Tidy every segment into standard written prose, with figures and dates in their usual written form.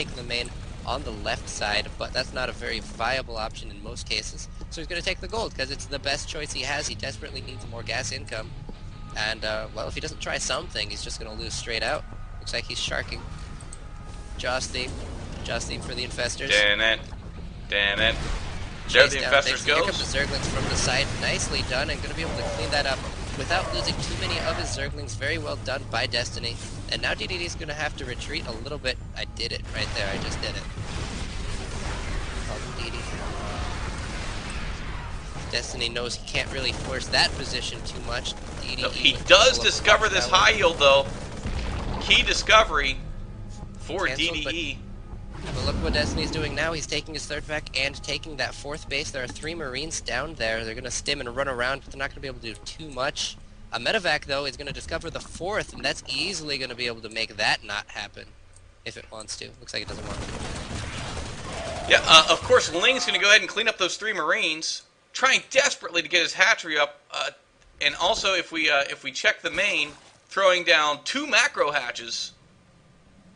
take the main on the left side, but that's not a very viable option in most cases. So he's going to take the gold because it's the best choice he has. He desperately needs more gas income. And, well, if he doesn't try something, he's just going to lose straight out. Looks like he's sharking. Jaws theme. Jaws theme for the infestors. Damn it. Damn it. There the infestors Here goes. come the Zerglings from the side. Nicely done, and going to be able to clean that up without losing too many of his Zerglings. Very well done by Destiny. And now DDD is going to have to retreat a little bit. I did it right there. I just did it. Oh, DDD. Destiny knows he can't really force that position too much. DDE No, he does discover this high yield, though. Key discovery for DDE. But look what Destiny's doing now. He's taking his third pack and taking that fourth base. There are 3 Marines down there. They're going to stim and run around, but they're not going to be able to do too much. A medevac, though, is going to discover the 4th, and that's easily going to be able to make that not happen if it wants to. Looks like it doesn't want to. Yeah, of course, Ling's going to go ahead and clean up those 3 Marines, trying desperately to get his hatchery up. And also, if we check the main, throwing down 2 macro hatches.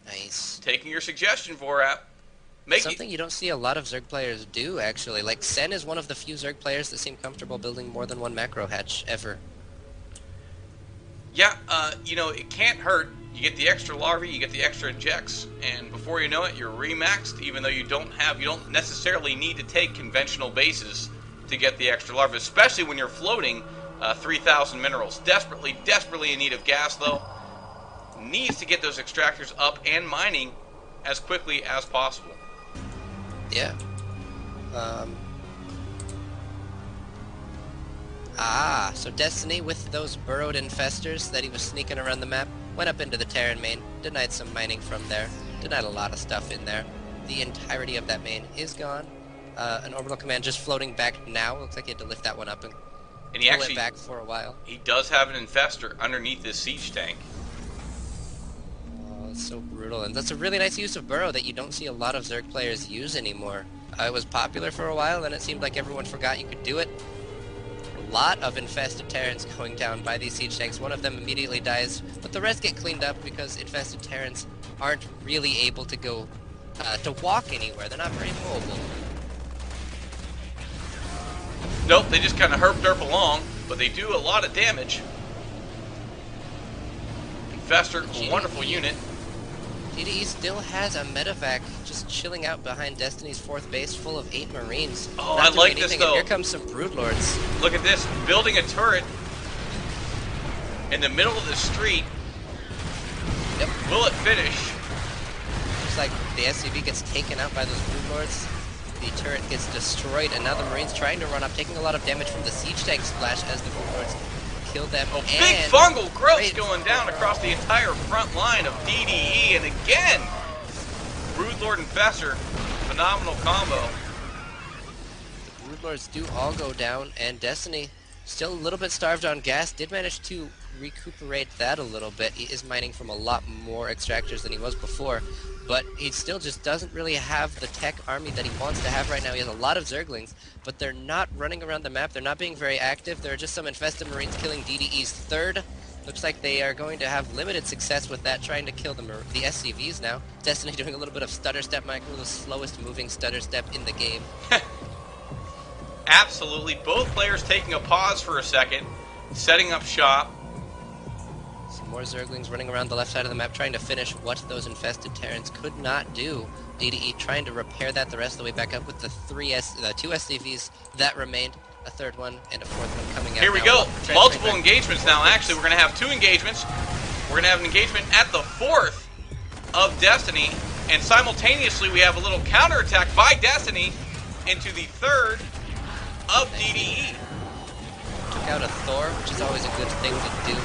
Nice. Taking your suggestion, Vorap. Something you don't see a lot of Zerg players do, actually. Like, Sen is one of the few Zerg players that seem comfortable building more than 1 macro hatch, ever. Yeah, you know, it can't hurt. You get the extra larvae, you get the extra injects, and before you know it, you're remaxed, even though you don't necessarily need to take conventional bases to get the extra larvae, especially when you're floating 3,000 minerals. Desperately, desperately in need of gas, though. Needs to get those extractors up and mining as quickly as possible. Yeah. So Destiny, with those burrowed infestors that he was sneaking around the map, went up into the Terran main, denied some mining from there, denied a lot of stuff in there. The entirety of that main is gone. An orbital command just floating back now. Looks like he had to lift that one up and he pull actually, it back for a while. He does have an infestor underneath this siege tank. Oh, it's so brutal. And that's a really nice use of burrow that you don't see a lot of Zerg players use anymore. It was popular for a while, then it seemed like everyone forgot you could do it. A lot of infested Terrans going down by these siege tanks. One of them immediately dies, but the rest get cleaned up because infested Terrans aren't really able to go to walk anywhere. They're not very mobile. Nope, they just kind of herp-derp along, but they do a lot of damage. Infestor, a wonderful unit. DDE still has a medevac just chilling out behind Destiny's 4th base full of 8 Marines. Oh, Not I like anything, this, though. And here comes some Broodlords. Look at this, building a turret in the middle of the street. Yep. Will it finish? Looks like the SCV gets taken out by those Broodlords. The turret gets destroyed, and now the Marines trying to run up, taking a lot of damage from the siege tank splash as the Broodlords kill them. Oh, big fungal growth going down across the entire front line of DDE, and again, Broodlord Infestor, phenomenal combo. The Broodlords do all go down, and Destiny, still a little bit starved on gas, did manage to recuperate that a little bit. He is mining from a lot more extractors than he was before, but he still just doesn't really have the tech army that he wants to have right now. He has a lot of Zerglings, but they're not running around the map. They're not being very active. There are just some infested Marines killing DDE's 3rd. Looks like they are going to have limited success with that, trying to kill the SCVs now. Destiny doing a little bit of stutter step, Michael, the slowest moving stutter step in the game. Absolutely. Both players taking a pause for a second, setting up shop. Some more Zerglings running around the left side of the map, trying to finish what those infested Terrans could not do. DDE trying to repair that the rest of the way back up with the 2 SCVs that remained, a 3rd one and a 4th one coming out. Here we go. Multiple engagements now. Actually, we're going to have 2 engagements. We're going to have an engagement at the 4th of Destiny, and simultaneously we have a little counterattack by Destiny into the 3rd of DDE. Took out a Thor, which is always a good thing to do.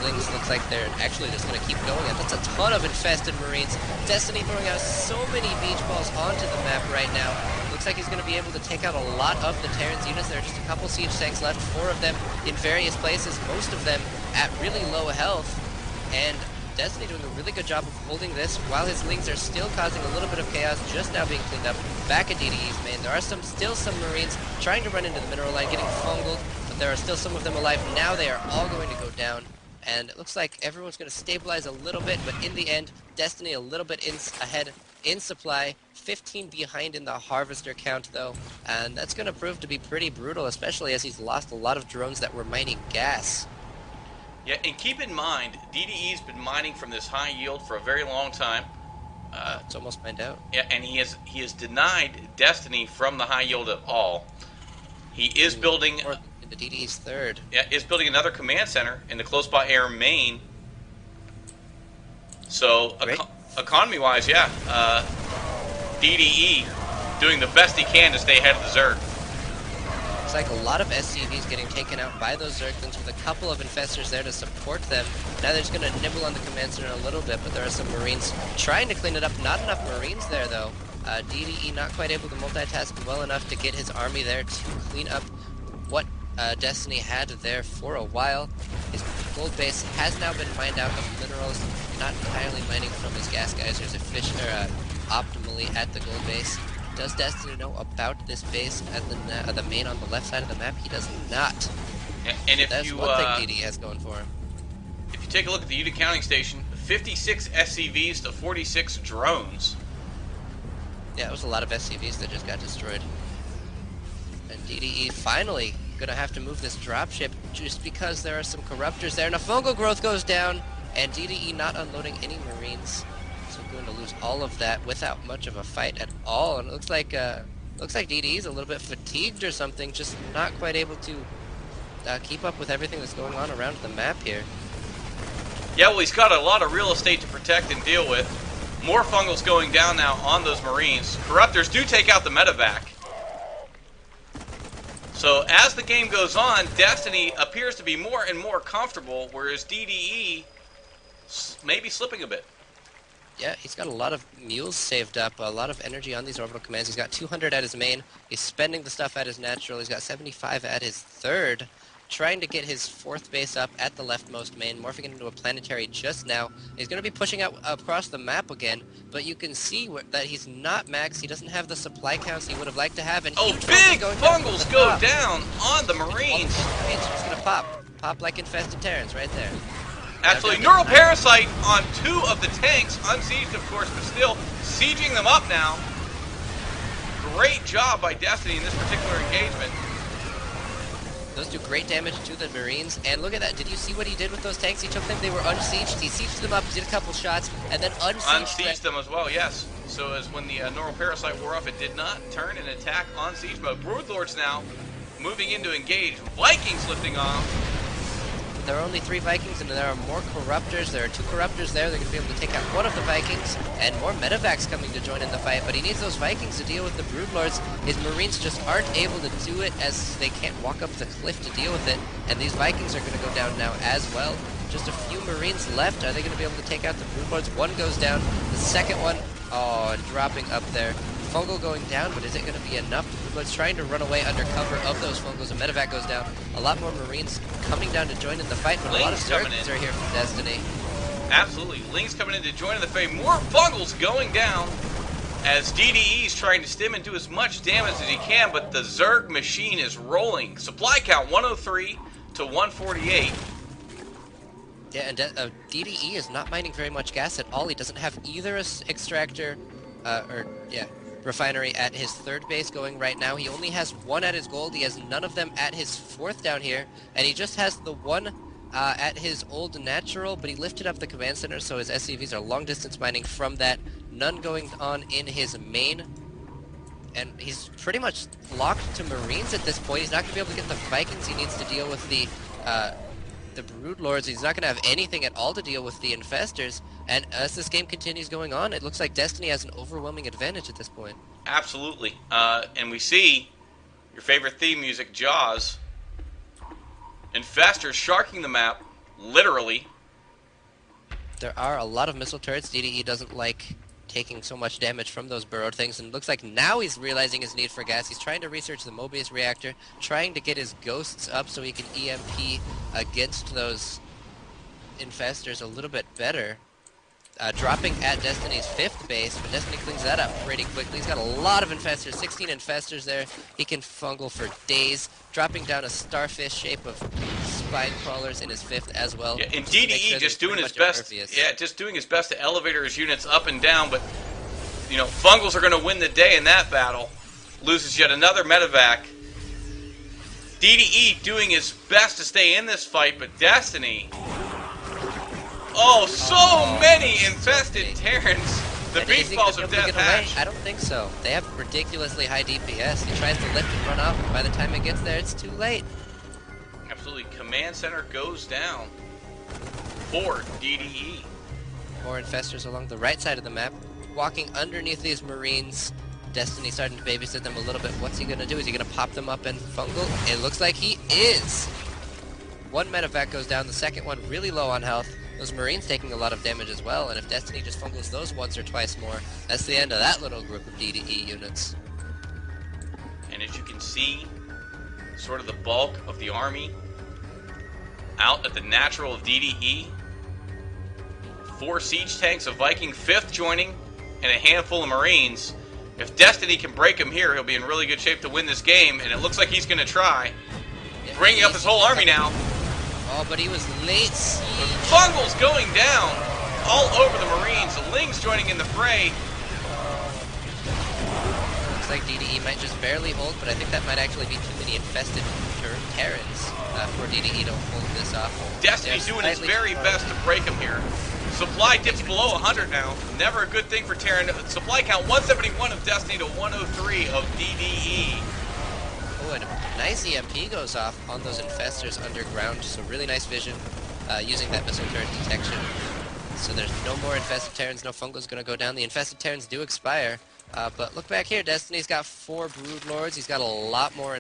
Lings looks like they're actually just going to keep going. And that's a ton of infested Marines. Destiny throwing out so many beach balls onto the map right now. Looks like he's going to be able to take out a lot of the Terran's units. There are just a couple siege tanks left, 4 of them in various places, most of them at really low health. And Destiny doing a really good job of holding this while his Lings are still causing a little bit of chaos, just now being cleaned up back at DDE's main. There are still some Marines trying to run into the mineral line, getting fungled, but there are still some of them alive. Now they are all going to go down. And it looks like everyone's going to stabilize a little bit, but in the end, Destiny a little bit ahead in supply, 15 behind in the harvester count though, and that's going to prove to be pretty brutal, especially as he's lost a lot of drones that were mining gas. Yeah, and keep in mind, DDE's been mining from this high yield for a very long time. It's almost mined out. Yeah, and he has denied Destiny from the high yield at all. He is building in the DDE's third. Yeah, is building another command center in the close by air main. So economy-wise, yeah, DDE doing the best he can to stay ahead of the Zerg. It's like a lot of SCVs getting taken out by those Zerglings with a couple of infestors there to support them. Now they're just going to nibble on the command center a little bit, but there are some Marines trying to clean it up. Not enough Marines there, though. DDE not quite able to multitask well enough to get his army there to clean up what Destiny had there for a while. His gold base has now been mined out of minerals, not entirely mining from his gas geysers optimally at the gold base. Does Destiny know about this base at the main on the left side of the map? He does not. And if that's one thing DDE has going for him. If you take a look at the unit counting station, 56 SCVs to 46 drones. Yeah, it was a lot of SCVs that just got destroyed. And DDE finally gonna have to move this dropship just because there are some corruptors there. Now fungal growth goes down, and DDE not unloading any Marines. So going to lose all of that without much of a fight at all. And it looks like DDE is a little bit fatigued or something, just not quite able to keep up with everything that's going on around the map here. Yeah, well, he's got a lot of real estate to protect and deal with. More fungals going down now on those Marines. Corruptors do take out the medevac. So as the game goes on, Destiny appears to be more and more comfortable, whereas DDE may be slipping a bit. Yeah, he's got a lot of mules saved up, a lot of energy on these orbital commands. He's got 200 at his main. He's spending the stuff at his natural. He's got 75 at his third, trying to get his fourth base up at the leftmost main, morphing it into a planetary just now. He's going to be pushing out across the map again, but you can see that he's not max. He doesn't have the supply counts he would have liked to have. And big fungals go down on the Marines. It's just going to pop like infested Terrans right there. Absolutely. Neural Parasite on 2 of the tanks, unsieged of course, but still sieging them up now. Great job by Destiny in this particular engagement. Those do great damage to the Marines, and look at that. Did you see what he did with those tanks? He took them, they were unsieged, he sieged them up, did a couple shots, and then unsieged them as well, yes. So as when the Neural Parasite wore off, it did not turn and attack on siege mode. Broodlords now moving in to engage. Vikings lifting off. There are only 3 Vikings, and there are more Corruptors. There are 2 Corruptors there. They're going to be able to take out one of the Vikings, and more Medevacs coming to join in the fight. But he needs those Vikings to deal with the Broodlords. His Marines just aren't able to do it, as they can't walk up the cliff to deal with it. And these Vikings are going to go down now as well. Just a few Marines left. Are they going to be able to take out the Broodlords? One goes down. The second one, dropping up there. Fungal going down, but is it going to be enough? Broodlord's trying to run away under cover of those Fungals, and Medevac goes down. A lot more Marines coming down to join in the fight, but a lot of Zerglings are here from Destiny. Absolutely. Lings coming in to join in the fight. More Fungals going down as DDE's trying to stim and do as much damage as he can, but the Zerg machine is rolling. Supply count 103 to 148. Yeah, and DDE is not mining very much gas at all. He doesn't have either a extractor, refinery at his third base going right now. He only has 1 at his gold. He has none of them at his fourth down here, and he just has the 1 at his old natural, but he lifted up the command center, so his SCVs are long distance mining from that. None going on in his main, and he's pretty much locked to Marines at this point. He's not going to be able to get the Vikings. He needs to deal with the Broodlords. He's not going to have anything at all to deal with the Infestors, and as this game continues going on, it looks like Destiny has an overwhelming advantage at this point. Absolutely. And we see your favorite theme music, Jaws. Infestors sharking the map, literally. There are a lot of missile turrets. DDE doesn't like taking so much damage from those burrowed things, and it looks like now he's realizing his need for gas. He's trying to research the Mobius reactor, trying to get his ghosts up so he can EMP against those Infestors a little bit better. Dropping at Destiny's 5th base, but Destiny cleans that up pretty quickly. He's got a lot of Infestors, 16 Infestors there. He can fungal for days, dropping down a starfish shape of spine crawlers in his 5th as well. Yeah, and DDE just doing his best. Yeah, just doing his best to elevate his units up and down, but you know, Fungals are going to win the day in that battle. Loses yet another medevac. DDE doing his best to stay in this fight, but Destiny... Oh, so many infested Terrans. The beach balls of death hatch. I don't think so. They have ridiculously high DPS. He tries to lift and run off, and by the time it gets there, it's too late. Absolutely. Command center goes down for DDE. More infestors along the right side of the map, walking underneath these Marines. Destiny starting to babysit them a little bit. What's he going to do? Is he going to pop them up and fungal? It looks like he is. One medevac goes down, the second one really low on health. Those Marines taking a lot of damage as well, and if Destiny just fungals those once or twice more, that's the end of that little group of DDE units. And as you can see, sort of the bulk of the army out at the natural of DDE. 4 siege tanks, a Viking 5th joining, and a handful of Marines. If Destiny can break him here, he'll be in really good shape to win this game, and it looks like he's going to try. Yeah, Bringing up his whole army now. Oh, but he was late. Fungals going down all over the Marines. The Lings joining in the fray. Looks like DDE might just barely hold, but I think that might actually be too many infested Terrans for DDE to hold this off. Destiny's doing his very best to break him here. Supply dips below 100 now. Never a good thing for Terran. Supply count 171 of Destiny to 103 of DDE. Oh, and a nice EMP goes off on those infestors underground, so really nice vision using that missile turret detection. So there's no more infested Terrans, no fungal's going to go down. The infested Terrans do expire, but look back here, Destiny's got 4 Brood Lords, he's got a lot more